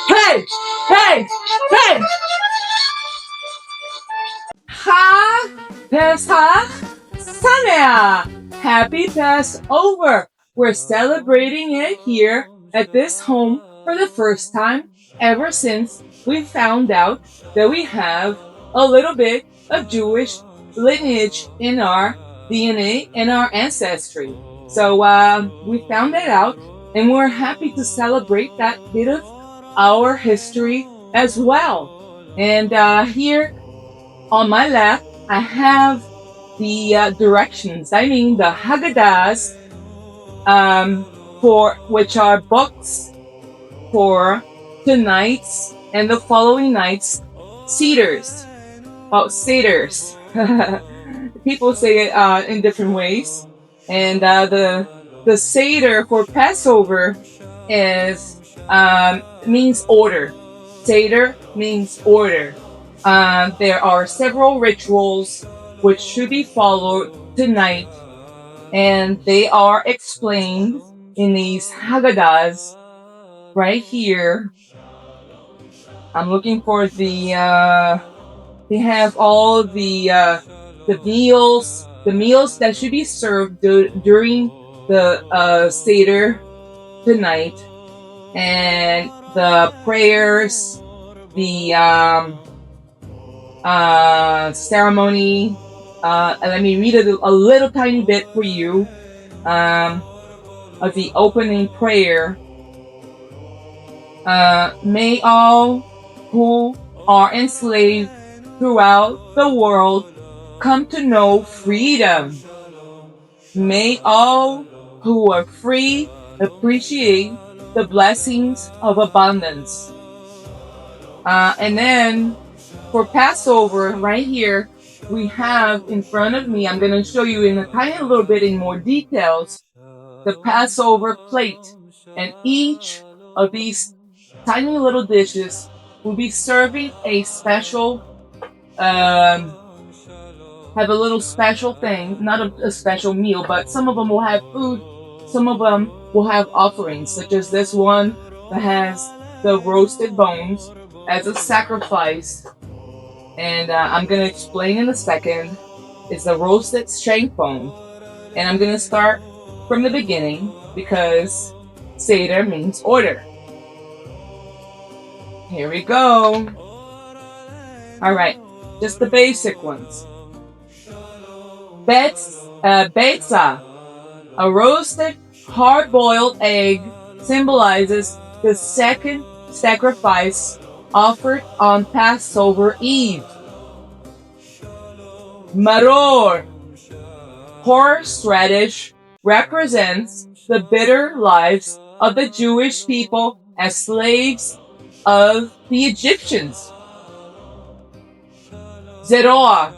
Hey! Hey! Hey! Pessach Sameach! Happy Passover! We're celebrating it here at this home for the first time ever since we found out that we have a little bit of Jewish lineage in our DNA and our ancestry. So we found that out, and we're happy to celebrate that bit of our history as well. And here on my left, I have the directions. I mean the Haggadahs, for which are books for tonight's and the following night's Seders. Oh, Seders. People say it in different ways. And the Seder for Passover is means order. Seder means order. There are several rituals which should be followed tonight, and they are explained in these Haggadahs right here. I'm looking for the. They have all the meals that should be served during the Seder tonight, and the prayers, the ceremony. Let me read a little tiny bit for you of the opening prayer. May all who are enslaved throughout the world come to know freedom. May all who are free appreciate the blessings of abundance. And then for Passover, right here, we have in front of me, I'm going to show you in a tiny little bit in more details, the Passover plate. And each of these tiny little dishes will be serving a special, have a little special thing, not a special meal, but some of them will have food, some of them will have offerings, such as this one that has the roasted bones as a sacrifice. And I'm going to explain in a second. It's the roasted shank bone. And I'm going to start from the beginning because Seder means order. Here we go. All right, just the basic ones. Betza, a roasted hard-boiled egg, symbolizes the second sacrifice offered on Passover Eve. Maror, horseradish, represents the bitter lives of the Jewish people as slaves of the Egyptians. Zerah,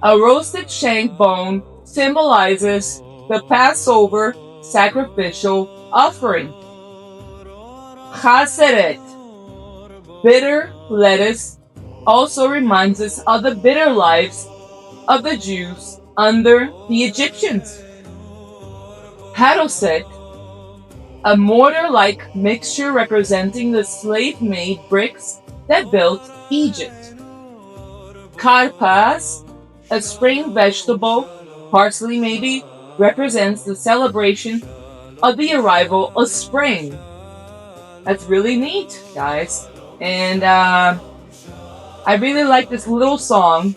a roasted shank bone, symbolizes the Passover sacrificial offering. Chaseret, bitter lettuce, also reminds us of the bitter lives of the Jews under the Egyptians. Hadoset, a mortar-like mixture representing the slave-made bricks that built Egypt. Karpas, a spring vegetable, parsley maybe, represents the celebration of the arrival of spring. That's really neat, guys. And I really like this little song.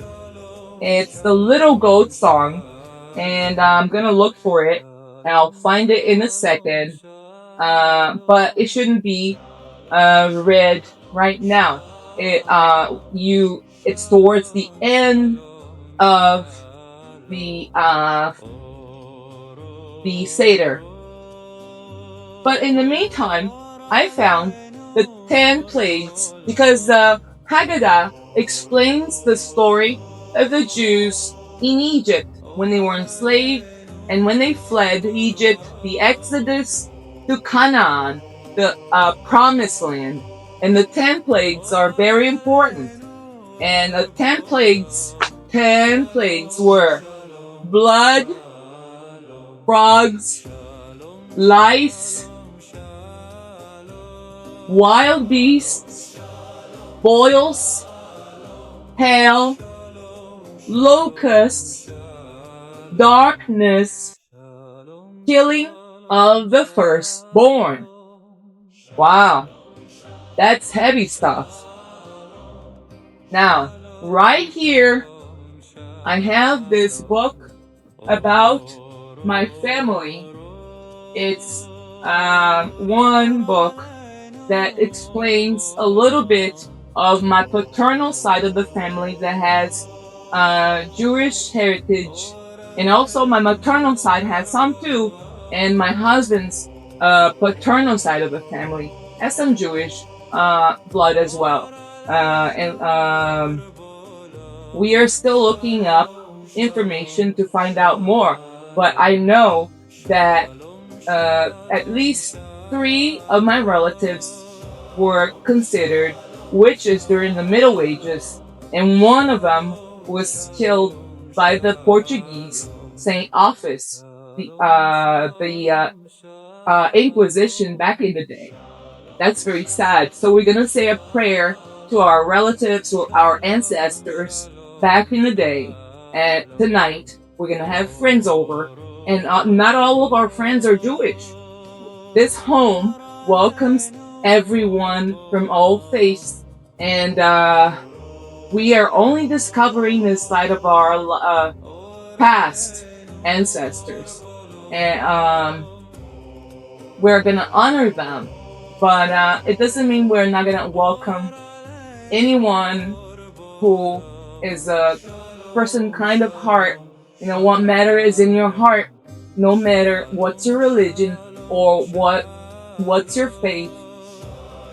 It's the Little Goat song. And I'm going to look for it. And I'll find it in a second. But it shouldn't be read right now. It's towards the end of the Seder. But in the meantime, I found the 10 plagues because the Haggadah explains the story of the Jews in Egypt when they were enslaved and when they fled Egypt, the Exodus to Canaan, the promised land. And the 10 plagues are very important. And the 10 plagues were blood, frogs, lice, wild beasts, boils, hail, locusts, darkness, killing of the firstborn. Wow, that's heavy stuff. Now, right here, I have this book about my family. It's one book that explains a little bit of my paternal side of the family that has Jewish heritage, and also my maternal side has some too, and my husband's paternal side of the family has some Jewish blood as well. And we are still looking up information to find out more, but I know that at least 3 of my relatives were considered witches during the Middle Ages, and one of them was killed by the Portuguese Saint Office, the Inquisition back in the day. That's very sad. So we're gonna say a prayer to our relatives or our ancestors back in the day. And tonight we're gonna have friends over, and not all of our friends are Jewish. This home welcomes everyone from all faiths, and we are only discovering this side of our past ancestors, and we're gonna honor them, but it doesn't mean we're not gonna welcome anyone who is a person kind of heart. You know, what matter is in your heart, no matter what's your religion or what's your faith,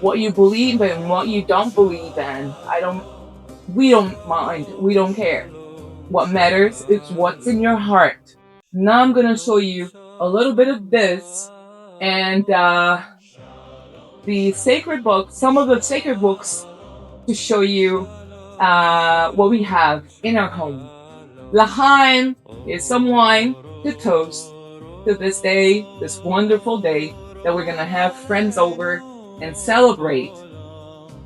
what you believe in, what you don't believe in. We don't mind, we don't care. What matters is what's in your heart. Now I'm gonna show you a little bit of this, and the sacred books, some of the sacred books, to show you what we have in our home. L'chaim is some wine to toast to this day, this wonderful day that we're gonna have friends over and celebrate.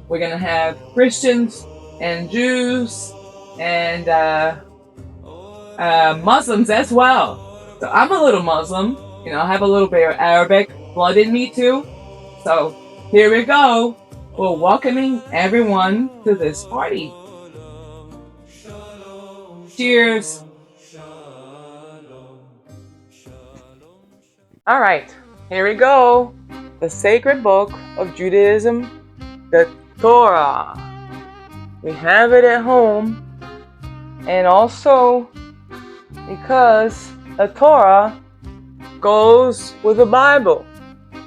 We're gonna have Christians and Jews and Muslims as well. So I'm a little Muslim, you know, I have a little bit of Arabic blood in me too. So here we go. We're welcoming everyone to this party. Cheers. All right, here we go. The sacred book of Judaism, the Torah. We have it at home, and also because the Torah goes with the Bible.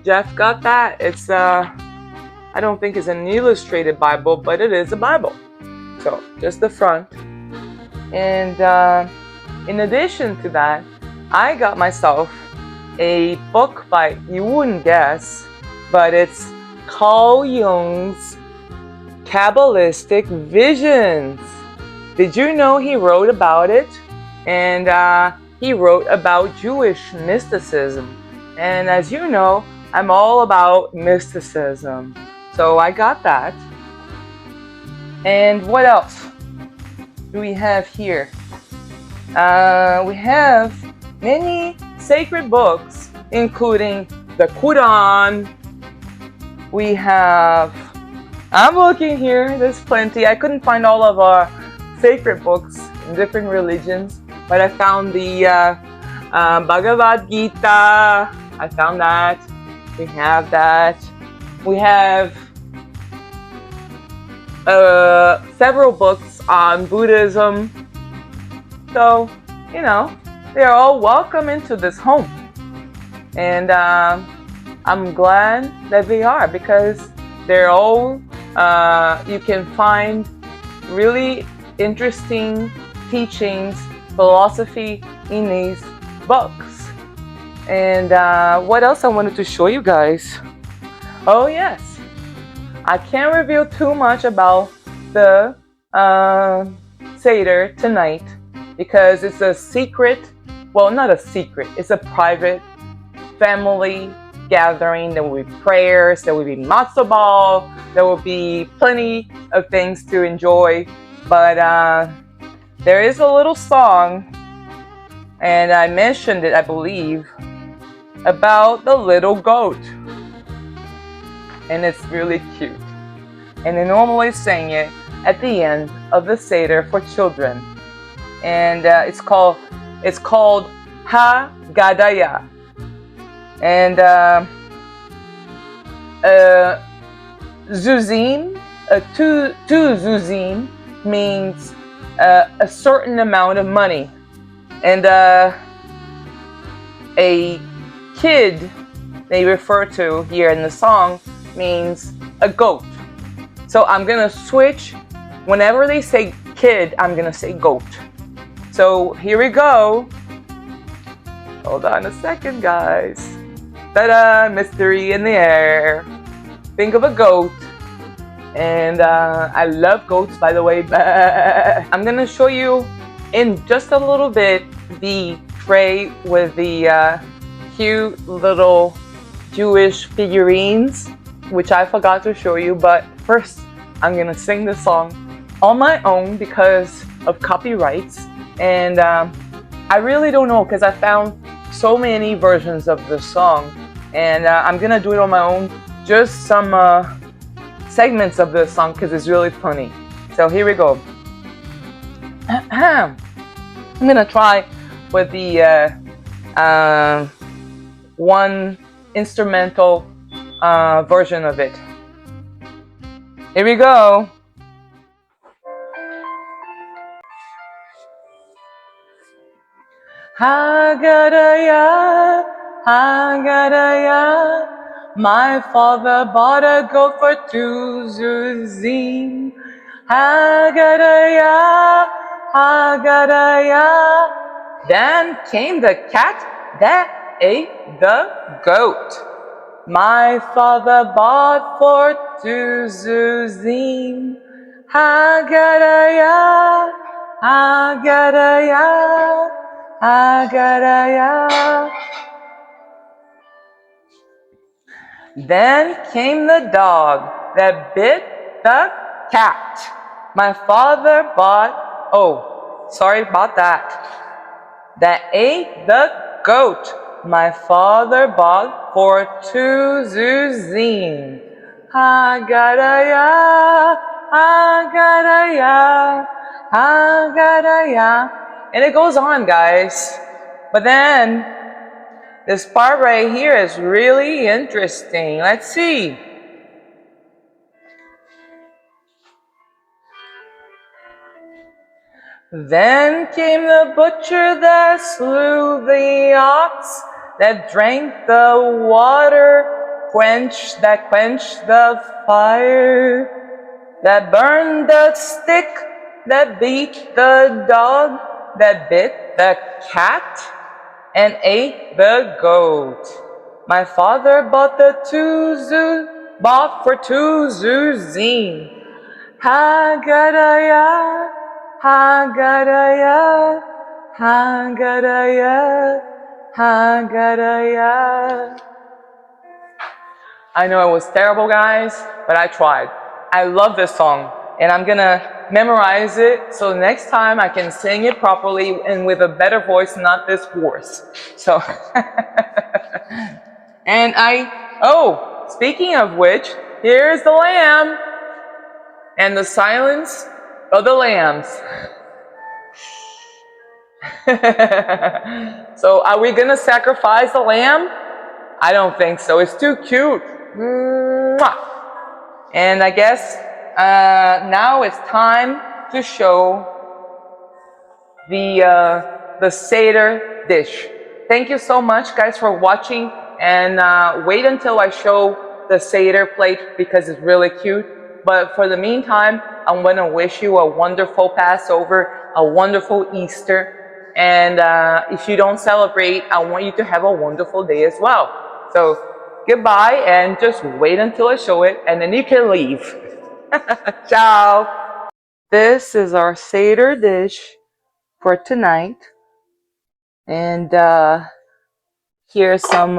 Jeff got that. It's I don't think it's an illustrated Bible, but it is a Bible. So just the front. And in addition to that, I got myself a book by, you wouldn't guess, but it's Carl Jung's Kabbalistic Visions. Did you know he wrote about it? And he wrote about Jewish mysticism. And as you know, I'm all about mysticism. So I got that. And what else do we have here? We have many sacred books, including the Quran. We have, I'm looking here, there's plenty. I couldn't find all of our sacred books in different religions, but I found the Bhagavad Gita. I found that. We have that. We have several books on Buddhism. So, you know, they're all welcome into this home. And I'm glad that they are, because they're all, you can find really interesting teachings, philosophy in these books. And what else I wanted to show you guys? Oh yes, I can't reveal too much about the Seder tonight, because it's a secret, well, not a secret, it's a private family gathering. There will be prayers, there will be matzo ball, there will be plenty of things to enjoy. But there is a little song, and I mentioned it, I believe, about the little goat. And it's really cute. And they normally sing it at the end of the Seder for children. And it's called Haggadah. And zuzim, two zuzim means a certain amount of money. And a kid they refer to here in the song means a goat. So I'm gonna switch. Whenever they say kid, I'm gonna say goat. So here we go. Hold on a second, guys. Ta-da! Mystery in the air. Think of a goat. And I love goats, by the way. I'm gonna show you in just a little bit the tray with the cute little Jewish figurines, which I forgot to show you. But first, I'm gonna sing this song on my own because of copyrights. And I really don't know, because I found so many versions of the song, and I'm gonna do it on my own, just some segments of the song, because it's really funny. So here we go. I'm gonna try with the one instrumental version of it. Here we go. Haggadah, Haggadah, my father bought a goat for 2 zuzim. Haggadah, Haggadah, then came the cat that ate the goat. My father bought for 2 zuzim. Haggadah, Haggadah, Haggadah. Then came the dog that bit the cat. My father bought, oh, sorry about that. That ate the goat. My father bought for 2 zuzim. Haggadah, Haggadah, Haggadah. And it goes on, guys. But then, this part right here is really interesting. Let's see. Then came the butcher that slew the ox, that drank the water, that quenched the fire, that burned the stick, that beat the dog, that bit the cat, and ate the goat. My father bought for 2 zuzim. Haggadah, Haggadah, Haggadah, Haggadah. I know it was terrible, guys, but I tried. I love this song, and I'm gonna memorize it so next time I can sing it properly and with a better voice, not this hoarse. So, and speaking of which, here's the lamb and the silence of the lambs. So, are we gonna sacrifice the lamb? I don't think so. It's too cute. Mwah. And I guess now it's time to show the Seder dish. Thank you so much, guys, for watching. And wait until I show the Seder plate because it's really cute. But for the meantime, I'm going to wish you a wonderful Passover, a wonderful Easter. And if you don't celebrate, I want you to have a wonderful day as well. So goodbye, and just wait until I show it, and then you can leave. Ciao. This is our Seder dish for tonight. And here's some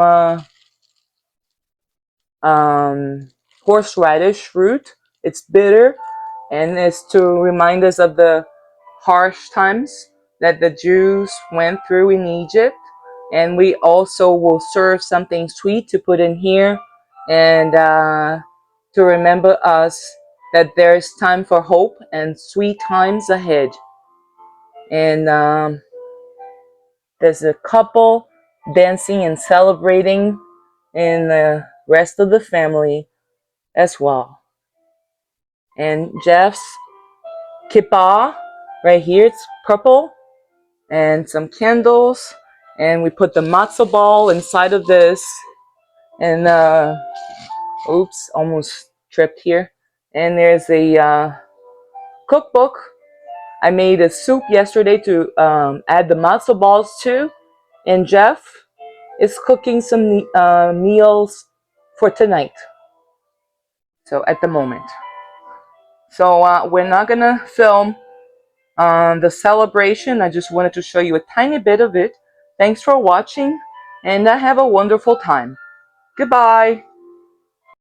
horseradish root. It's bitter, and it's to remind us of the harsh times that the Jews went through in Egypt. And we also will serve something sweet to put in here, and to remember us that there is time for hope and sweet times ahead. And there's a couple dancing and celebrating, and the rest of the family as well. And Jeff's kippah right here, it's purple, and some candles, and we put the matzo ball inside of this, and oops, almost tripped here. And there's a cookbook. I made a soup yesterday to add the matzo balls to, and Jeff is cooking some meals for tonight. So at the moment. So we're not gonna film the celebration. I just wanted to show you a tiny bit of it. Thanks for watching, and have a wonderful time. Goodbye.